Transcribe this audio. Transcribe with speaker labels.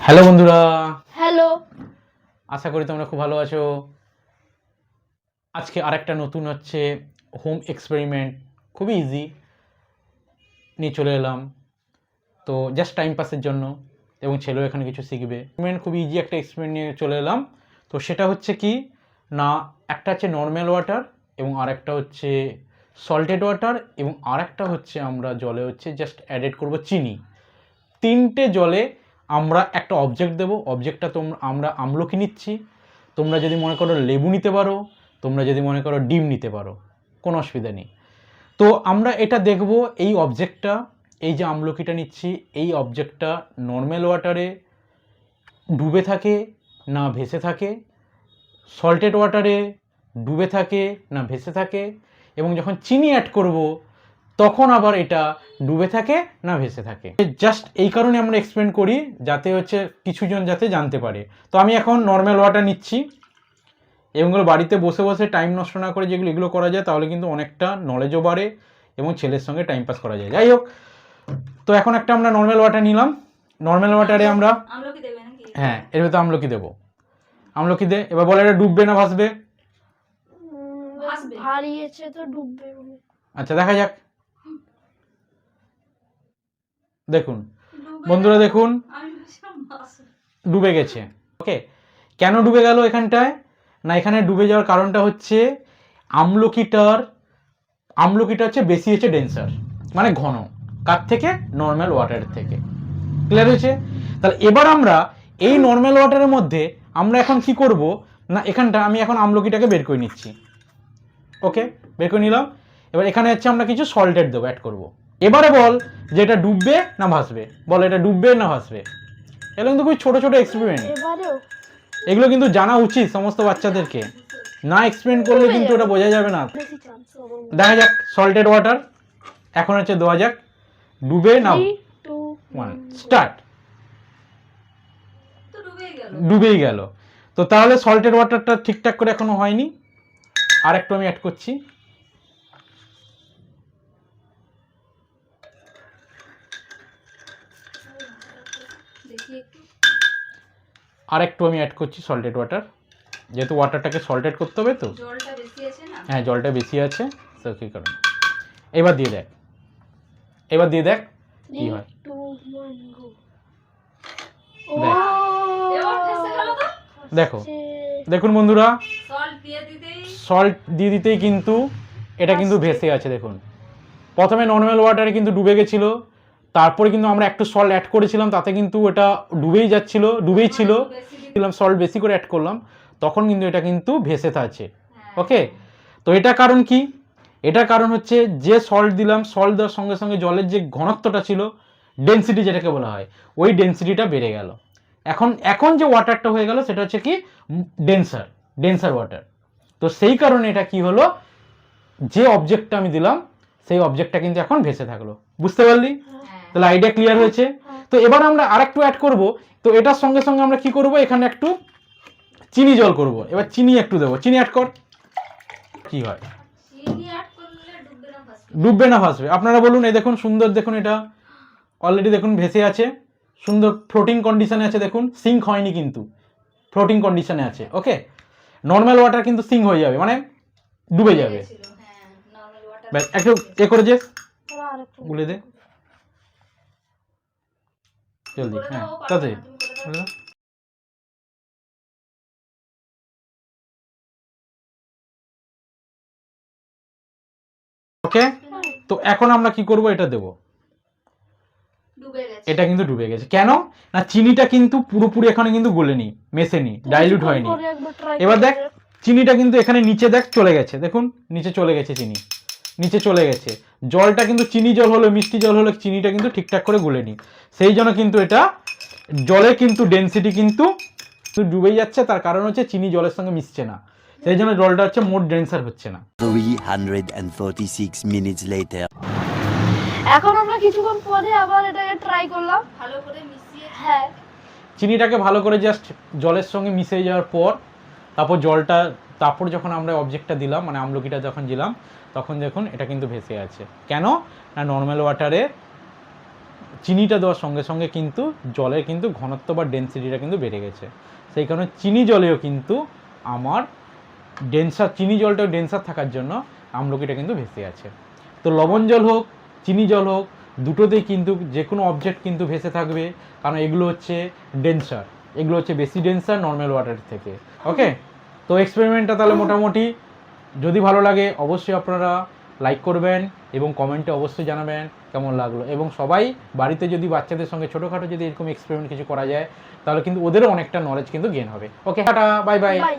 Speaker 1: Hello বন্ধুরা,
Speaker 2: hello.
Speaker 1: আশা করি তোমরা খুব ভালো আছো। আজকে আরেকটা নতুন হচ্ছে হোম এক্সপেরিমেন্ট, খুবই ইজি নিয়ে চলে এলাম। তো জাস্ট টাইম পাসের জন্য, এবং ছেলেও এখানে কিছু শিখবে। এক্সপেরিমেন্ট খুবই ইজি একটা এক্সপেরিমেন্ট নিয়ে চলে এলাম। তো সেটা হচ্ছে কি না, একটা হচ্ছে নর্মাল ওয়াটার, এবং আরেকটা হচ্ছে সল্টেড ওয়াটার, এবং আরেকটা হচ্ছে আমরা জলে হচ্ছে জাস্ট অ্যাডেড করব চিনি। তিনটে জলে আমরা একটা অবজেক্ট দেবো। অবজেক্টটা আমরা আমলকি নিচ্ছি, তোমরা যদি মনে করো লেবু নিতে পারো, তোমরা যদি মনে করো ডিম নিতে পারো, কোনো অসুবিধা নেই। তো আমরা এটা দেখব এই অবজেক্টটা, এই যে আমলকিটা নিচ্ছি, এই অবজেক্টটা নর্মাল ওয়াটারে ডুবে থাকে না ভেসে থাকে, সল্টেড ওয়াটারে ডুবে থাকে না ভেসে থাকে, এবং যখন চিনি অ্যাড করব তখন আবার এটা ডুবে থাকে না ভেসে থাকে। জাস্ট এই কারণে আমরা এক্সপ্লেন করি যাতে হচ্ছে কিছুজন যাতে জানতে পারে। তো আমি এখন নর্মাল ওয়াটার নিচ্ছি, এগুলো বাড়িতে বসে বসে টাইম নষ্ট না করে যেগুলো এগুলো করা যায় তাহলে কিন্তু অনেকটা নলেজও বাড়ে এবং ছেলের সঙ্গে টাইম পাস করা যায়। যাই হোক, তো এখন একটা আমরা নর্মাল ওয়াটার নিলাম। নর্মাল ওয়াটারে আমরা হ্যাঁ এর ভেতরে আমলকি দেবো। আমলকি দে, এবার বলে এটা ডুববে না ভাসবে?
Speaker 2: ভারিয়েছে তো ডুববে।
Speaker 1: আচ্ছা দেখা যাক। দেখুন বন্ধুরা, দেখুন ডুবে গেছে। ওকে, কেন ডুবে গেল এখানটায়? না, এখানে ডুবে যাওয়ার কারণটা হচ্ছে আমলকিটা হচ্ছে বেশি হচ্ছে ডেন্সার, মানে ঘন, কার থেকে? নর্মাল ওয়াটারের থেকে। ক্লিয়ার হয়েছে? তাহলে এবার আমরা এই নর্মাল ওয়াটারের মধ্যে আমরা এখন কি করব না, এখানটা আমি এখন আমলকিটাকে বের করে নিচ্ছি। ওকে, বের করে নিলাম। এবার এখানে হচ্ছে আমরা কিছু সল্টেড দেবো, অ্যাড করব। এবারে বল যে এটা ডুববে না ভাসবে, বল এটা ডুববে না ভাসবে। এগুলো কিন্তু খুব ছোট ছোট এক্সপেরিমেন্ট, এগুলো কিন্তু জানা উচিত সমস্ত বাচ্চাদেরকে। না এক্সপ্লেন করলে কিন্তু ওটা বোঝা যাবে না। দেখা যাক সল্টেড ওয়াটার, এখন হচ্ছে দেওয়া যাক, ডুবে না। 1 স্টার্ট। ডুবেই গেল। তো তাহলে সল্টেড ওয়াটারটা ঠিকঠাক করে এখনো হয়নি, আর একটু আমি অ্যাড করছি। আর একটু আমি অ্যাড করছি সল্টেড ওয়াটার, যেহেতু ওয়াটারটাকে সল্টেড করতে হবে তো। হ্যাঁ, জলটা বেশি আছে, তো কী কারণ। এবার দিয়ে দেখ, এবার দিয়ে দেখ কি হয়। দেখো, দেখুন বন্ধুরা, সল্ট দিয়ে দিতেই কিন্তু এটা কিন্তু ভেসে আছে। দেখুন প্রথমে নর্মাল ওয়াটারে কিন্তু ডুবে গেছিলো, তারপরে কিন্তু আমরা একটু সল্ট অ্যাড করেছিলাম, তাতে কিন্তু এটা ডুবেই যাচ্ছিল, ডুবেই ছিল। সল্ট বেশি করে অ্যাড করলাম, তখন কিন্তু এটা কিন্তু ভেসে থাকছে। ওকে, তো এটা কারণ কি? এটা কারণ হচ্ছে যে সল্ট দিলাম, সল্ট দেওয়ার সঙ্গে সঙ্গে জলের যে ঘনত্বটা ছিল, ডেন্সিটি যেটাকে বলা হয়, ওই ডেন্সিটিটা বেড়ে গেল। এখন যে ওয়াটারটা হয়ে গেল সেটা হচ্ছে কি ডেন্সার ওয়াটার। তো সেই কারণে এটা কি হলো, যে অবজেক্টটা আমি দিলাম সেই অবজেক্টটা কিন্তু এখন ভেসে থাকলো। বুঝতে পারলি? তাহলে আইডিয়া ক্লিয়ার হয়েছে? তো এবার আমরা আরেকটু অ্যাড করব। তো এটার সঙ্গে সঙ্গে আমরা কি করব, এখানে একটু চিনি জল করব। এবার চিনি একটু দেবো, চিনি অ্যাড কর। কি হয়? ডুববে না ভাসবে? আপনারা বলুন। এই দেখুন সুন্দর, দেখুন এটা অলরেডি দেখুন ভেসে আছে, সুন্দর ফ্লোটিং কন্ডিশনে আছে। দেখুন সিঙ্ক হয়নি, কিন্তু ফ্লোটিং কন্ডিশনে আছে। ওকে, নর্মাল ওয়াটার কিন্তু সিঙ্ক হয়ে যাবে, মানে ডুবে যাবে। একটু এ করে যে গুলে দে জলদি, হ্যাঁ তাড়াতাড়ি। ওকে, তো এখন আমরা কি করব, এটা দেব। এটা কিন্তু ডুবে গেছে। কেন না, চিনিটা কিন্তু পুরোপুরি এখানে কিন্তু গলেনি, মেশেনি, ডাইলিউট হয়নি। এবার দেখ চিনিটা কিন্তু এখানে নিচে দেখ চলে গেছে। দেখুন নিচে চলে গেছে, চিনি নিচে চলে গেছে। জলটা কিন্তু চিনি জল হলো, মিষ্টি জল হলো, চিনিটা কিন্তু ঠিকঠাক করে গলেনি। সেই জন্য কিন্তু এটা জলে কিন্তু ডেন্সিটি কিন্তু ডুবেই যাচ্ছে। তার কারণ হচ্ছে চিনি জলের সঙ্গে মিশছে না, সেই জন্য জলটা হচ্ছে মোর ডেন্সার হচ্ছে না।
Speaker 3: 346 minutes later.
Speaker 2: এখন আমরা কিছুক্ষণ পরে আবার এটাকে ট্রাই করলাম, ভালো করে মিশিয়ে। হ্যাঁ,
Speaker 1: চিনিটাকে ভালো করে জাস্ট জলের সঙ্গে মিশে যাওয়ার পর তারপর যখন আমরা অবজেক্টটা দিলাম, মানে আমলকিটা যখন দিলাম, তখন দেখুন এটা কিন্তু ভেসে আছে। কেন না, নর্মাল ওয়াটারে চিনিটা দেওয়ার সঙ্গে সঙ্গে কিন্তু জলের কিন্তু ঘনত্ব বা ডেন্সিটিটা কিন্তু বেড়ে গেছে। সেই কারণে চিনি জলেও কিন্তু আমার ডেন্সার, চিনি জলটাও ডেন্সার থাকার জন্য আমলকিটা কিন্তু ভেসে আছে। তো লবণ জল হোক চিনি জল হোক দুটোতেই কিন্তু যে কোনো অবজেক্ট কিন্তু ভেসে থাকবে, কারণ এগুলো হচ্ছে ডেন্সার, এগুলো হচ্ছে বেশি ডেন্সার নর্মাল ওয়াটার থেকে। ওকে, তো এক্সপেরিমেন্টটা তাহলে মোটামুটি যদি ভালো লাগে অবশ্যই আপনারা লাইক করবেন এবং কমেন্টে অবশ্যই জানাবেন কেমন লাগলো। এবং সবাই বাড়িতে যদি বাচ্চাদের সঙ্গে ছোটোখাটো যদি এরকম এক্সপেরিমেন্ট কিছু করা যায় তাহলে কিন্তু ওদেরও অনেকটা নলেজ কিন্তু গেইন হবে। ওকে, টাটা, বাই বাই।
Speaker 2: বাই।